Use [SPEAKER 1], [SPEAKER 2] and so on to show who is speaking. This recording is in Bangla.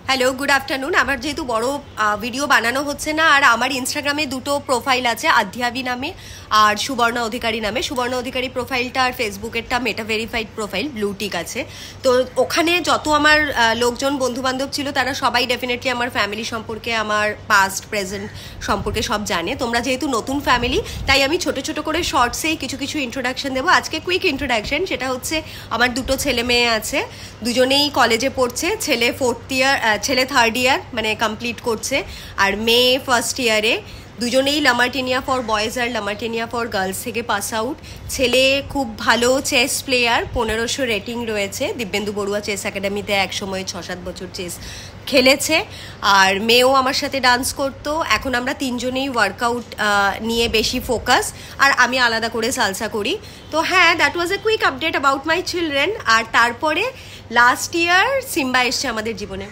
[SPEAKER 1] Hello, good afternoon. আমার যেহেতু বড় ভিডিও বানানো হচ্ছে না, আর আমার ইনস্টাগ্রামে দুটো প্রোফাইল আছে, আধ্যাবী নামে আর সুবর্ণা অধিকারী নামে। সুবর্ণা অধিকারী প্রোফাইলটা আর ফেসবুকেরটা মেটা ভেরিফাইড প্রোফাইল, ব্লুটিক আছে। তো ওখানে যত আমার লোকজন বন্ধুবান্ধব ছিল তারা সবাই ডেফিনেটলি আমার ফ্যামিলি সম্পর্কে, আমার পাস্ট প্রেজেন্ট সম্পর্কে সব জানে। তোমরা যেহেতু নতুন ফ্যামিলি, তাই আমি ছোট ছোট করে শর্টসেই কিছু কিছু ইন্ট্রোডাকশন দেবো। আজকে কুইক ইন্ট্রোডাকশন, সেটা হচ্ছে আমার দুটো ছেলে মেয়ে আছে, দুজনেই কলেজে পড়ছে। ছেলে 4th ইয়ার, ছেলে 3rd ইয়ার মানে কমপ্লিট করছে, আর মেয়ে 1st ইয়ারে। দুজনেই লামার্টিনিয়া ফর বয়েজ আর লামার্টিনিয়া ফর গার্লস থেকে পাস আউট। ছেলে খুব ভালো চেস প্লেয়ার, 1500 রেটিং রয়েছে দিব্যেন্দু বড়ুয়া চেস একাডেমিতে, এক সময় 6-7 বছর চেস খেলেছে। আর মেয়েও আমার সাথে ডান্স করতো। এখন আমরা তিনজনেই ওয়ার্কআউট নিয়ে বেশি ফোকাস, আর আমি আলাদা করে সালসা করি। তো হ্যাঁ, that was a quick update about my children. আর তারপরে লাস্ট ইয়ার সিম্বা এসছে আমাদের জীবনে।